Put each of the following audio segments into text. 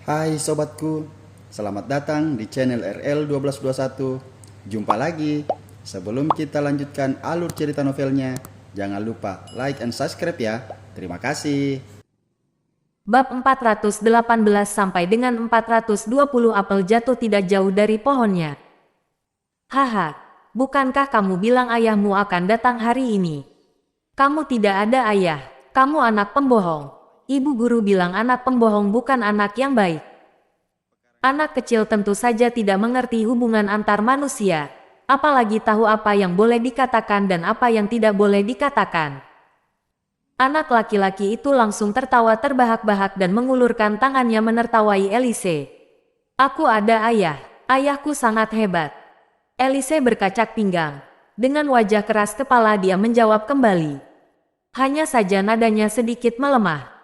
Hai sobatku, selamat datang di channel RL1221. Jumpa lagi. Sebelum kita lanjutkan alur cerita novelnya, jangan lupa like and subscribe ya. Terima kasih. Bab 418 sampai dengan 420 apel jatuh tidak jauh dari pohonnya. Haha, bukankah kamu bilang ayahmu akan datang hari ini? Kamu tidak ada ayah, kamu anak pembohong. Ibu guru bilang anak pembohong bukan anak yang baik. Anak kecil tentu saja tidak mengerti hubungan antar manusia, apalagi tahu apa yang boleh dikatakan dan apa yang tidak boleh dikatakan. Anak laki-laki itu langsung tertawa terbahak-bahak dan mengulurkan tangannya menertawai Elise. Aku ada ayah, ayahku sangat hebat. Elise berkacak pinggang. Dengan wajah keras kepala dia menjawab kembali. Hanya saja nadanya sedikit melemah.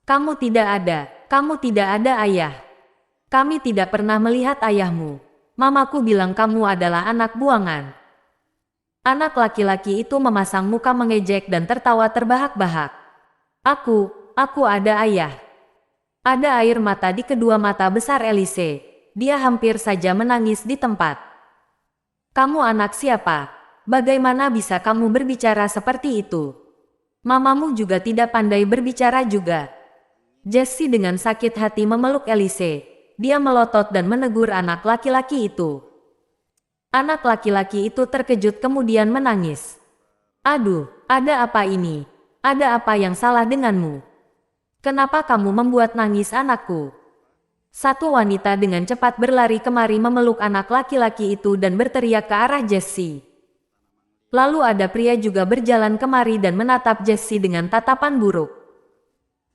Kamu tidak ada ayah. Kami tidak pernah melihat ayahmu. Mamaku bilang kamu adalah anak buangan. Anak laki-laki itu memasang muka mengejek dan tertawa terbahak-bahak. Aku ada ayah. Ada air mata di kedua mata besar Elise. Dia hampir saja menangis di tempat. Kamu anak siapa? Bagaimana bisa kamu berbicara seperti itu? Mamamu juga tidak pandai berbicara juga. Jessie dengan sakit hati memeluk Elise. Dia melotot dan menegur anak laki-laki itu. Anak laki-laki itu terkejut kemudian menangis. Aduh, ada apa ini? Ada apa yang salah denganmu? Kenapa kamu membuat nangis anakku? Satu wanita dengan cepat berlari kemari memeluk anak laki-laki itu dan berteriak ke arah Jessie. Lalu ada pria juga berjalan kemari dan menatap Jessie dengan tatapan buruk.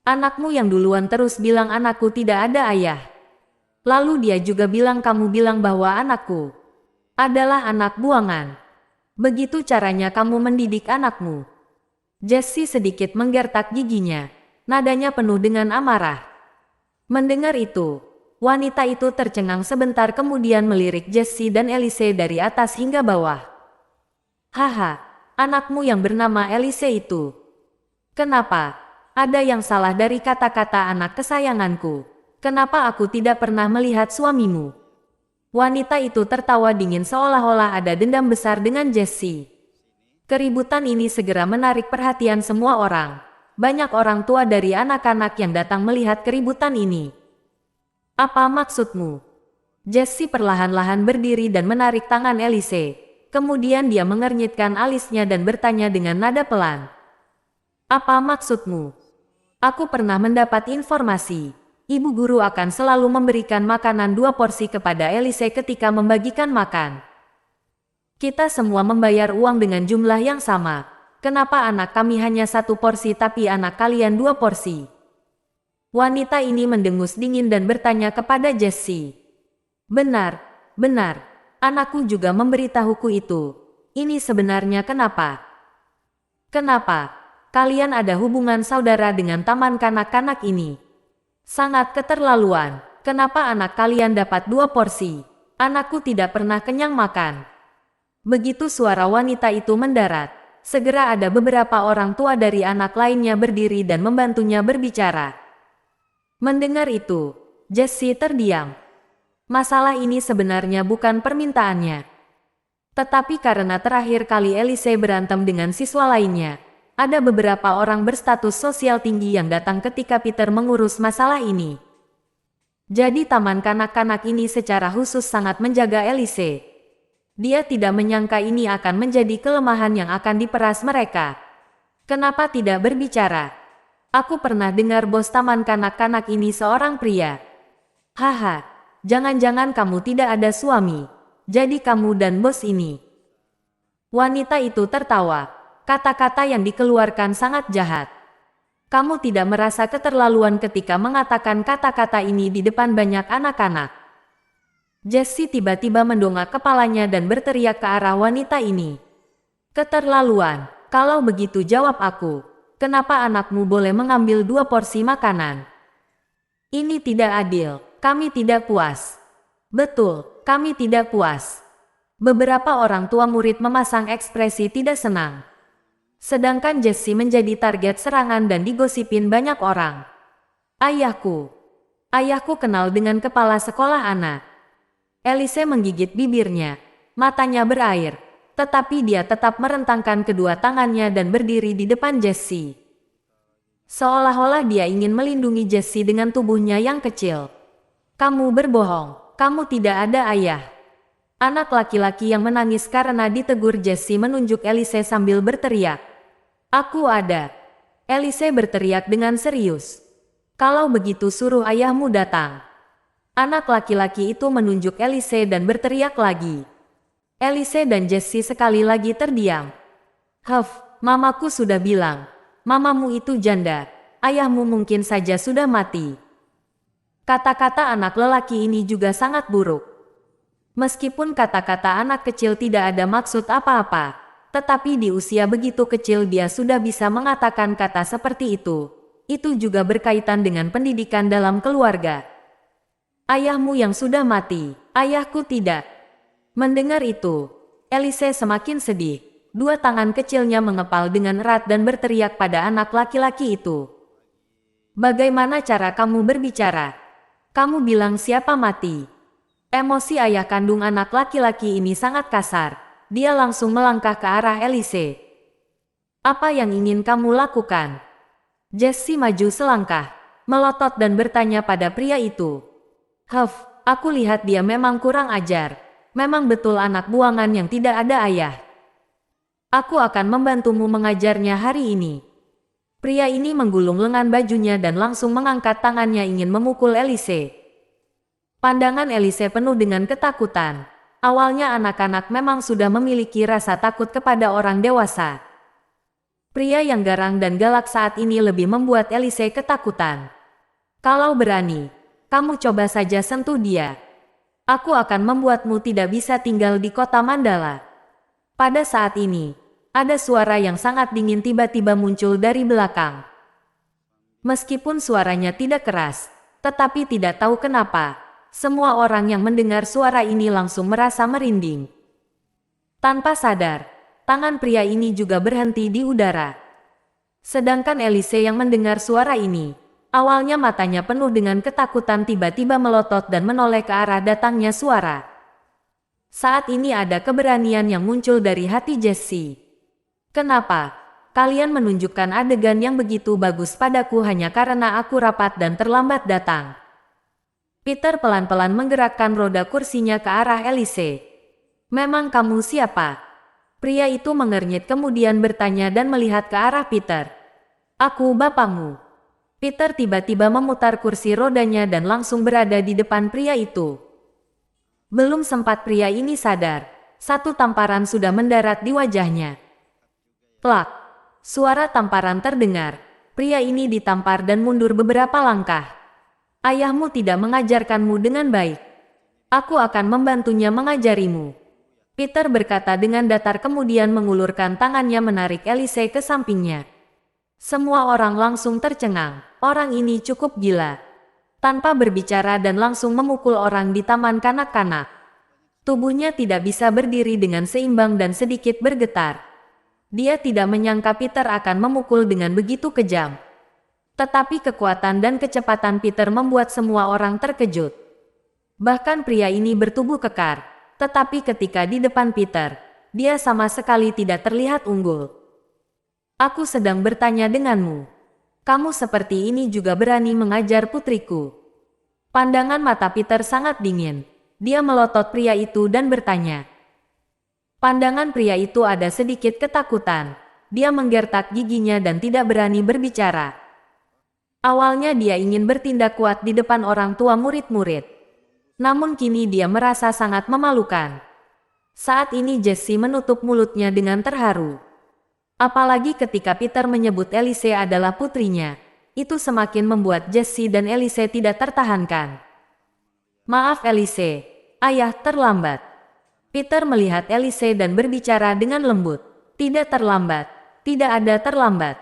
Anakmu yang duluan terus bilang anakku tidak ada ayah. Lalu dia juga bilang kamu bilang bahwa anakku adalah anak buangan. Begitu caranya kamu mendidik anakmu. Jessie sedikit menggertak giginya. Nadanya penuh dengan amarah. Mendengar itu, wanita itu tercengang sebentar kemudian melirik Jessie dan Elise dari atas hingga bawah. Haha, anakmu yang bernama Elise itu. Kenapa? Ada yang salah dari kata-kata anak kesayanganku. Kenapa aku tidak pernah melihat suamimu? Wanita itu tertawa dingin seolah-olah ada dendam besar dengan Jessie. Keributan ini segera menarik perhatian semua orang. Banyak orang tua dari anak-anak yang datang melihat keributan ini. Apa maksudmu? Jessie perlahan-lahan berdiri dan menarik tangan Elise. Kemudian dia mengernyitkan alisnya dan bertanya dengan nada pelan. Apa maksudmu? Aku pernah mendapat informasi. Ibu guru akan selalu memberikan makanan 2 porsi kepada Elise ketika membagikan makan. Kita semua membayar uang dengan jumlah yang sama. Kenapa anak kami hanya 1 porsi tapi anak kalian 2 porsi? Wanita ini mendengus dingin dan bertanya kepada Jessie. Benar, anakku juga memberitahuku itu. Ini sebenarnya kenapa? Kenapa? Kalian ada hubungan saudara dengan taman kanak-kanak ini? Sangat keterlaluan. Kenapa anak kalian dapat 2 porsi? Anakku tidak pernah kenyang makan. Begitu suara wanita itu mendarat, segera ada beberapa orang tua dari anak lainnya berdiri dan membantunya berbicara. Mendengar itu, Jessie terdiam. Masalah ini sebenarnya bukan permintaannya. Tetapi karena terakhir kali Elise berantem dengan siswa lainnya, ada beberapa orang berstatus sosial tinggi yang datang ketika Peter mengurus masalah ini. Jadi taman kanak-kanak ini secara khusus sangat menjaga Elise. Dia tidak menyangka ini akan menjadi kelemahan yang akan diperas mereka. Kenapa tidak berbicara? Aku pernah dengar bos taman kanak-kanak ini seorang pria. Haha, jangan-jangan kamu tidak ada suami. Jadi kamu dan bos ini. Wanita itu tertawa. Kata-kata yang dikeluarkan sangat jahat. Kamu tidak merasa keterlaluan ketika mengatakan kata-kata ini di depan banyak anak-anak. Jessie tiba-tiba mendongak kepalanya dan berteriak ke arah wanita ini. Keterlaluan, kalau begitu jawab aku. Kenapa anakmu boleh mengambil 2 porsi makanan? Ini tidak adil, kami tidak puas. Betul, kami tidak puas. Beberapa orang tua murid memasang ekspresi tidak senang. Sedangkan Jessie menjadi target serangan dan digosipin banyak orang. Ayahku. Ayahku kenal dengan kepala sekolah anak. Elise menggigit bibirnya. Matanya berair. Tetapi dia tetap merentangkan kedua tangannya dan berdiri di depan Jessie. Seolah-olah dia ingin melindungi Jessie dengan tubuhnya yang kecil. Kamu berbohong. Kamu tidak ada ayah. Anak laki-laki yang menangis karena ditegur Jessie menunjuk Elise sambil berteriak. Aku ada. Elise berteriak dengan serius. Kalau begitu suruh ayahmu datang. Anak laki-laki itu menunjuk Elise dan berteriak lagi. Elise dan Jessie sekali lagi terdiam. Mamaku sudah bilang. Mamamu itu janda. Ayahmu mungkin saja sudah mati. Kata-kata anak lelaki ini juga sangat buruk. Meskipun kata-kata anak kecil tidak ada maksud apa-apa, tetapi di usia begitu kecil dia sudah bisa mengatakan kata seperti itu. Itu juga berkaitan dengan pendidikan dalam keluarga. Ayahmu yang sudah mati, ayahku tidak. Mendengar itu, Elise semakin sedih. Dua tangan kecilnya mengepal dengan erat dan berteriak pada anak laki-laki itu. Bagaimana cara kamu berbicara? Kamu bilang siapa mati? Emosi ayah kandung anak laki-laki ini sangat kasar. Dia langsung melangkah ke arah Elise. Apa yang ingin kamu lakukan? Jessie maju selangkah, melotot dan bertanya pada pria itu. Aku lihat dia memang kurang ajar. Memang betul anak buangan yang tidak ada ayah. Aku akan membantumu mengajarnya hari ini. Pria ini menggulung lengan bajunya dan langsung mengangkat tangannya ingin memukul Elise. Pandangan Elise penuh dengan ketakutan. Awalnya anak-anak memang sudah memiliki rasa takut kepada orang dewasa. Pria yang garang dan galak saat ini lebih membuat Elise ketakutan. Kalau berani, kamu coba saja sentuh dia. Aku akan membuatmu tidak bisa tinggal di kota Mandala. Pada saat ini, ada suara yang sangat dingin tiba-tiba muncul dari belakang. Meskipun suaranya tidak keras, tetapi tidak tahu kenapa. Semua orang yang mendengar suara ini langsung merasa merinding. Tanpa sadar, tangan pria ini juga berhenti di udara. Sedangkan Elise yang mendengar suara ini, awalnya matanya penuh dengan ketakutan tiba-tiba melotot dan menoleh ke arah datangnya suara. Saat ini ada keberanian yang muncul dari hati Jessie. Kenapa? Kalian menunjukkan adegan yang begitu bagus padaku hanya karena aku rapat dan terlambat datang. Peter pelan-pelan menggerakkan roda kursinya ke arah Elise. Memang kamu siapa? Pria itu mengernyit kemudian bertanya dan melihat ke arah Peter. Aku bapakmu. Peter tiba-tiba memutar kursi rodanya dan langsung berada di depan pria itu. Belum sempat pria ini sadar, satu tamparan sudah mendarat di wajahnya. Plak! Suara tamparan terdengar. Pria ini ditampar dan mundur beberapa langkah. Ayahmu tidak mengajarkanmu dengan baik. Aku akan membantunya mengajarimu. Peter berkata dengan datar kemudian mengulurkan tangannya menarik Elise ke sampingnya. Semua orang langsung tercengang. Orang ini cukup gila. Tanpa berbicara dan langsung memukul orang di taman kanak-kanak. Tubuhnya tidak bisa berdiri dengan seimbang dan sedikit bergetar. Dia tidak menyangka Peter akan memukul dengan begitu kejam. Tetapi kekuatan dan kecepatan Peter membuat semua orang terkejut. Bahkan pria ini bertubuh kekar, tetapi ketika di depan Peter, dia sama sekali tidak terlihat unggul. Aku sedang bertanya denganmu. Kamu seperti ini juga berani mengajar putriku. Pandangan mata Peter sangat dingin. Dia melotot pria itu dan bertanya. Pandangan pria itu ada sedikit ketakutan. Dia menggertak giginya dan tidak berani berbicara. Awalnya dia ingin bertindak kuat di depan orang tua murid-murid. Namun kini dia merasa sangat memalukan. Saat ini Jessie menutup mulutnya dengan terharu. Apalagi ketika Peter menyebut Elise adalah putrinya. Itu semakin membuat Jessie dan Elise tidak tertahankan. Maaf Elise, ayah terlambat. Peter melihat Elise dan berbicara dengan lembut. Tidak terlambat, tidak ada terlambat.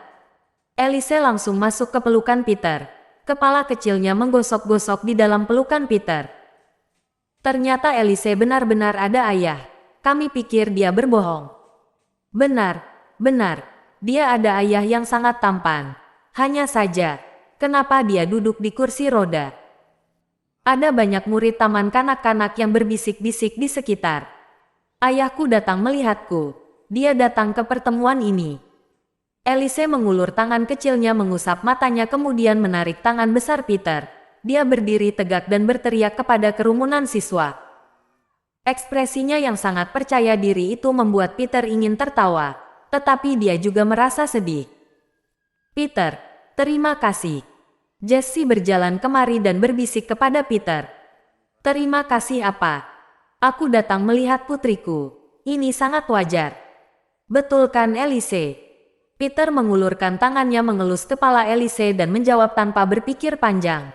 Elise langsung masuk ke pelukan Peter. Kepala kecilnya menggosok-gosok di dalam pelukan Peter. Ternyata Elise benar-benar ada ayah. Kami pikir dia berbohong. Benar, dia ada ayah yang sangat tampan. Hanya saja, kenapa dia duduk di kursi roda? Ada banyak murid taman kanak-kanak yang berbisik-bisik di sekitar. Ayahku datang melihatku. Dia datang ke pertemuan ini. Elise mengulur tangan kecilnya mengusap matanya kemudian menarik tangan besar Peter. Dia berdiri tegak dan berteriak kepada kerumunan siswa. Ekspresinya yang sangat percaya diri itu membuat Peter ingin tertawa. Tetapi dia juga merasa sedih. Peter, terima kasih. Jessie berjalan kemari dan berbisik kepada Peter. Terima kasih apa? Aku datang melihat putriku. Ini sangat wajar. Betul kan Elise? Peter mengulurkan tangannya mengelus kepala Elise dan menjawab tanpa berpikir panjang.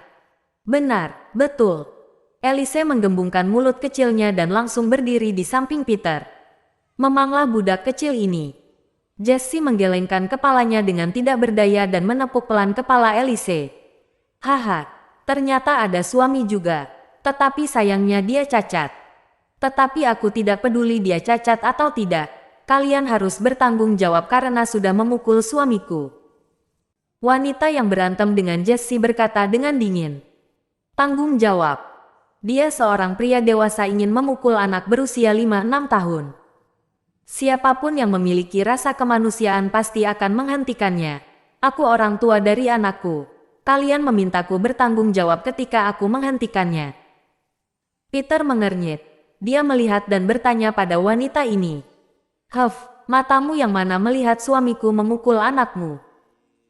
Benar, betul. Elise menggembungkan mulut kecilnya dan langsung berdiri di samping Peter. Memanglah budak kecil ini. Jessie menggelengkan kepalanya dengan tidak berdaya dan menepuk pelan kepala Elise. Haha, ternyata ada suami juga. Tetapi sayangnya dia cacat. Tetapi aku tidak peduli dia cacat atau tidak. Kalian harus bertanggung jawab karena sudah memukul suamiku. Wanita yang berantem dengan Jessie berkata dengan dingin. Tanggung jawab. Dia seorang pria dewasa ingin memukul anak berusia 5-6 tahun. Siapapun yang memiliki rasa kemanusiaan pasti akan menghentikannya. Aku orang tua dari anakku. Kalian memintaku bertanggung jawab ketika aku menghentikannya. Peter mengernyit. Dia melihat dan bertanya pada wanita ini. Matamu yang mana melihat suamiku memukul anakmu?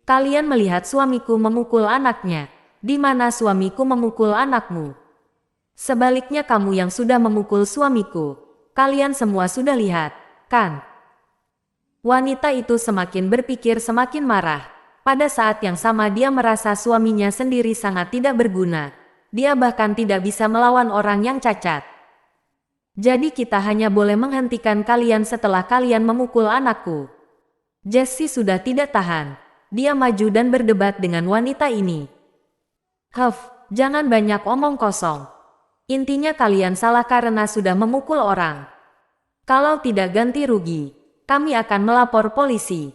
Kalian melihat suamiku memukul anaknya. Di mana suamiku memukul anakmu? Sebaliknya kamu yang sudah memukul suamiku. Kalian semua sudah lihat, kan? Wanita itu semakin berpikir semakin marah. Pada saat yang sama dia merasa suaminya sendiri sangat tidak berguna. Dia bahkan tidak bisa melawan orang yang cacat. Jadi kita hanya boleh menghentikan kalian setelah kalian memukul anakku. Jessie sudah tidak tahan. Dia maju dan berdebat dengan wanita ini. Jangan banyak omong kosong. Intinya kalian salah karena sudah memukul orang. Kalau tidak ganti rugi, kami akan melapor polisi.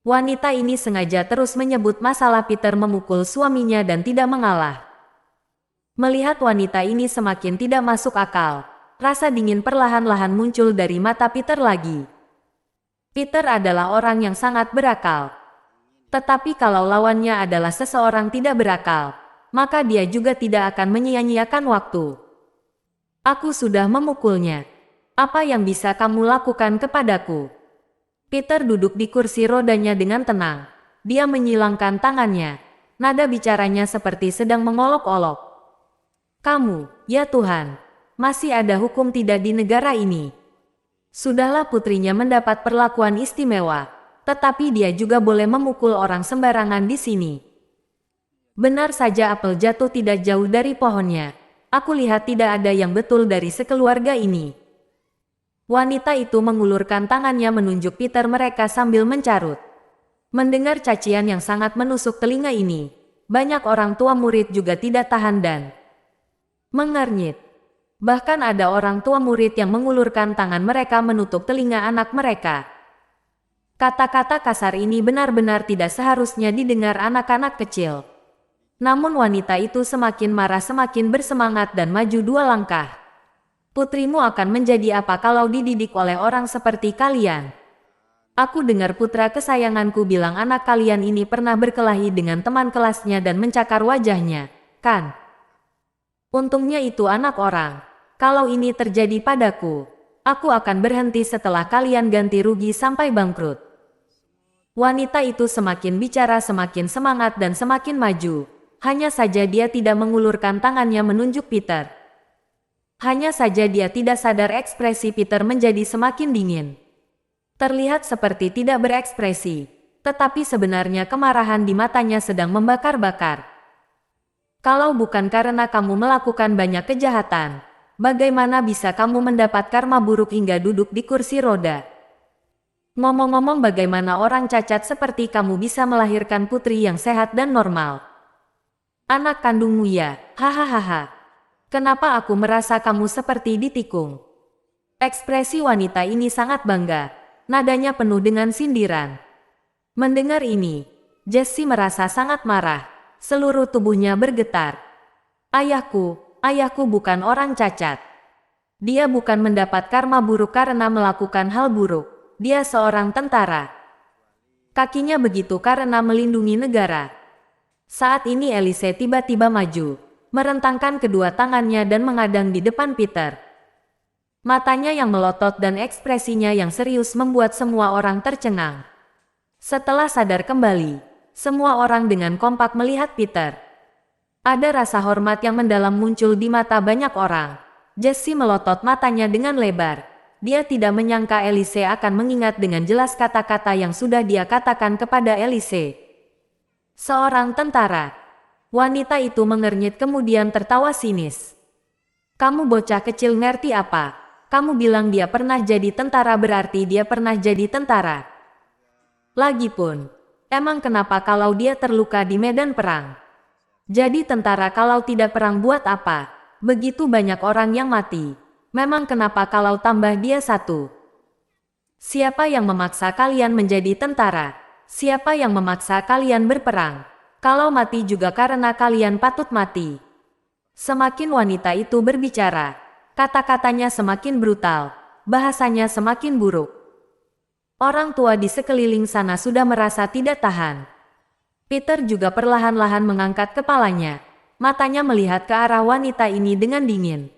Wanita ini sengaja terus menyebut masalah Peter memukul suaminya dan tidak mengalah. Melihat wanita ini semakin tidak masuk akal, rasa dingin perlahan-lahan muncul dari mata Peter lagi. Peter adalah orang yang sangat berakal. Tetapi kalau lawannya adalah seseorang tidak berakal, maka dia juga tidak akan menyia-nyiakan waktu. Aku sudah memukulnya. Apa yang bisa kamu lakukan kepadaku? Peter duduk di kursi rodanya dengan tenang. Dia menyilangkan tangannya. Nada bicaranya seperti sedang mengolok-olok. Kamu, ya Tuhan, masih ada hukum tidak di negara ini. Sudahlah putrinya mendapat perlakuan istimewa, tetapi dia juga boleh memukul orang sembarangan di sini. Benar saja apel jatuh tidak jauh dari pohonnya. Aku lihat tidak ada yang betul dari sekeluarga ini. Wanita itu mengulurkan tangannya menunjuk Peter mereka sambil mencarut. Mendengar cacian yang sangat menusuk telinga ini, banyak orang tua murid juga tidak tahan dan mengernyit. Bahkan ada orang tua murid yang mengulurkan tangan mereka menutup telinga anak mereka. Kata-kata kasar ini benar-benar tidak seharusnya didengar anak-anak kecil. Namun wanita itu semakin marah semakin bersemangat dan maju 2 langkah. Putrimu akan menjadi apa kalau dididik oleh orang seperti kalian? Aku dengar putra kesayanganku bilang anak kalian ini pernah berkelahi dengan teman kelasnya dan mencakar wajahnya, kan? Untungnya itu anak orang. Kalau ini terjadi padaku, aku akan berhenti setelah kalian ganti rugi sampai bangkrut. Wanita itu semakin bicara semakin semangat dan semakin maju. Hanya saja dia tidak mengulurkan tangannya menunjuk Peter. Hanya saja dia tidak sadar ekspresi Peter menjadi semakin dingin. Terlihat seperti tidak berekspresi, tetapi sebenarnya kemarahan di matanya sedang membakar-bakar. Kalau bukan karena kamu melakukan banyak kejahatan, bagaimana bisa kamu mendapat karma buruk hingga duduk di kursi roda? Ngomong-ngomong bagaimana orang cacat seperti kamu bisa melahirkan putri yang sehat dan normal? Anak kandungmu ya, hahaha. Kenapa aku merasa kamu seperti ditikung? Ekspresi wanita ini sangat bangga. Nadanya penuh dengan sindiran. Mendengar ini, Jessie merasa sangat marah. Seluruh tubuhnya bergetar. Ayahku bukan orang cacat. Dia bukan mendapat karma buruk karena melakukan hal buruk. Dia seorang tentara. Kakinya begitu karena melindungi negara. Saat ini Elise tiba-tiba maju, merentangkan kedua tangannya dan menghadang di depan Peter. Matanya yang melotot dan ekspresinya yang serius membuat semua orang tercengang. Setelah sadar kembali, semua orang dengan kompak melihat Peter. Ada rasa hormat yang mendalam muncul di mata banyak orang. Jesse melotot matanya dengan lebar. Dia tidak menyangka Elise akan mengingat dengan jelas kata-kata yang sudah dia katakan kepada Elise. Seorang tentara. Wanita itu mengernyit kemudian tertawa sinis. Kamu bocah kecil ngerti apa? Kamu bilang dia pernah jadi tentara berarti dia pernah jadi tentara. Lagipun, emang kenapa kalau dia terluka di medan perang? Jadi tentara kalau tidak perang buat apa? Begitu banyak orang yang mati. Memang kenapa kalau tambah dia satu? Siapa yang memaksa kalian menjadi tentara? Siapa yang memaksa kalian berperang? Kalau mati juga karena kalian patut mati. Semakin wanita itu berbicara, kata-katanya semakin brutal, bahasanya semakin buruk. Orang tua di sekeliling sana sudah merasa tidak tahan. Peter juga perlahan-lahan mengangkat kepalanya, matanya melihat ke arah wanita ini dengan dingin.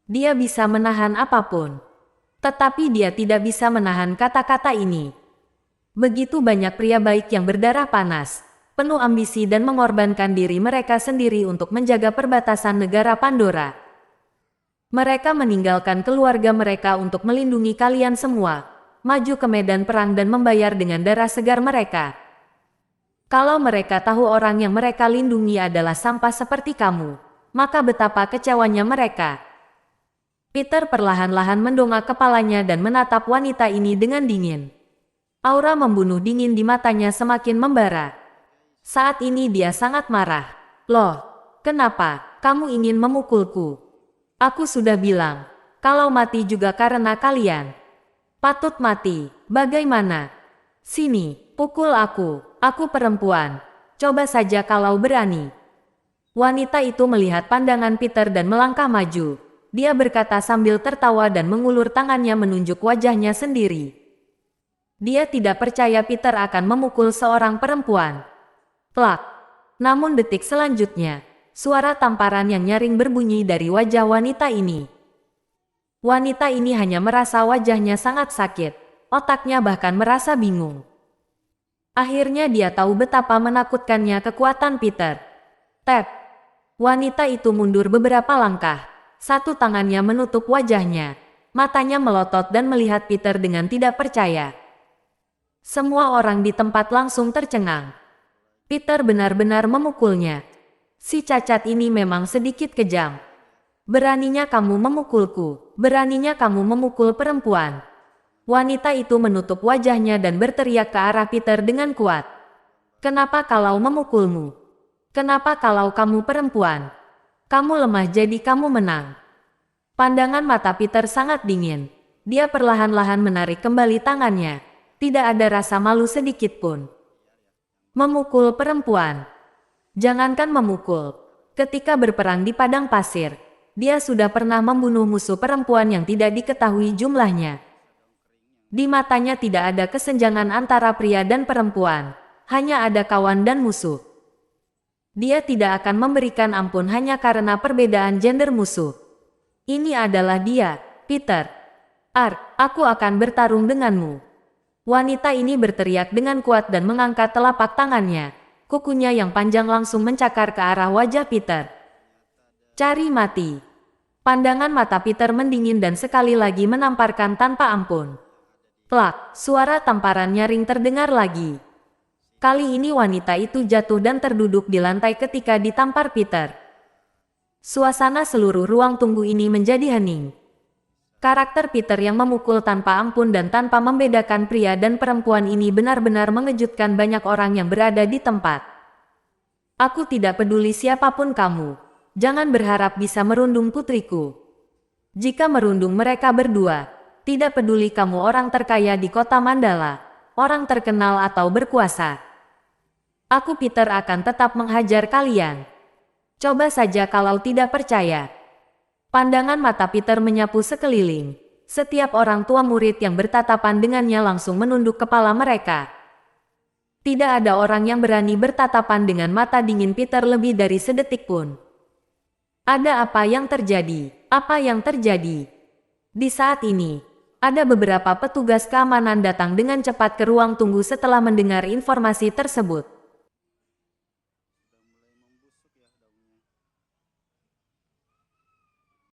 Dia bisa menahan apapun, tetapi dia tidak bisa menahan kata-kata ini. Begitu banyak pria baik yang berdarah panas, penuh ambisi dan mengorbankan diri mereka sendiri untuk menjaga perbatasan negara Pandora. Mereka meninggalkan keluarga mereka untuk melindungi kalian semua, maju ke medan perang dan membayar dengan darah segar mereka. Kalau mereka tahu orang yang mereka lindungi adalah sampah seperti kamu, maka betapa kecewanya mereka. Peter perlahan-lahan mendongak kepalanya dan menatap wanita ini dengan dingin. Aura membunuh dingin di matanya semakin membara. Saat ini dia sangat marah. Loh, kenapa kamu ingin memukulku? Aku sudah bilang, kalau mati juga karena kalian. Patut mati, bagaimana? Sini, pukul aku perempuan. Coba saja kalau berani. Wanita itu melihat pandangan Peter dan melangkah maju. Dia berkata sambil tertawa dan mengulur tangannya menunjuk wajahnya sendiri. Dia tidak percaya Peter akan memukul seorang perempuan. Plak. Namun detik selanjutnya, suara tamparan yang nyaring berbunyi dari wajah wanita ini. Wanita ini hanya merasa wajahnya sangat sakit, otaknya bahkan merasa bingung. Akhirnya dia tahu betapa menakutkannya kekuatan Peter. Tap. Wanita itu mundur beberapa langkah. Satu tangannya menutup wajahnya. Matanya melotot dan melihat Peter dengan tidak percaya. Semua orang di tempat langsung tercengang. Peter benar-benar memukulnya. Si cacat ini memang sedikit kejam. Beraninya kamu memukulku. Beraninya kamu memukul perempuan. Wanita itu menutup wajahnya dan berteriak ke arah Peter dengan kuat. Kenapa kalau memukulmu? Kenapa kalau kamu perempuan? Kamu lemah jadi kamu menang. Pandangan mata Peter sangat dingin. Dia perlahan-lahan menarik kembali tangannya. Tidak ada rasa malu sedikit pun. Memukul perempuan. Jangankan memukul. Ketika berperang di padang pasir, dia sudah pernah membunuh musuh perempuan yang tidak diketahui jumlahnya. Di matanya tidak ada kesenjangan antara pria dan perempuan. Hanya ada kawan dan musuh. Dia tidak akan memberikan ampun hanya karena perbedaan gender musuh. Ini adalah dia, Peter. Aku akan bertarung denganmu. Wanita ini berteriak dengan kuat dan mengangkat telapak tangannya. Kukunya yang panjang langsung mencakar ke arah wajah Peter. Cari mati. Pandangan mata Peter mendingin dan sekali lagi menamparkan tanpa ampun. Plak, suara tamparan nyaring terdengar lagi. Kali ini wanita itu jatuh dan terduduk di lantai ketika ditampar Peter. Suasana seluruh ruang tunggu ini menjadi hening. Karakter Peter yang memukul tanpa ampun dan tanpa membedakan pria dan perempuan ini benar-benar mengejutkan banyak orang yang berada di tempat. Aku tidak peduli siapapun kamu. Jangan berharap bisa merundung putriku. Jika merundung mereka berdua, tidak peduli kamu orang terkaya di kota Mandala, orang terkenal atau berkuasa. Aku Peter akan tetap menghajar kalian. Coba saja kalau tidak percaya. Pandangan mata Peter menyapu sekeliling. Setiap orang tua murid yang bertatapan dengannya langsung menunduk kepala mereka. Tidak ada orang yang berani bertatapan dengan mata dingin Peter lebih dari sedetik pun. Ada apa yang terjadi? Apa yang terjadi? Di saat ini, ada beberapa petugas keamanan datang dengan cepat ke ruang tunggu setelah mendengar informasi tersebut.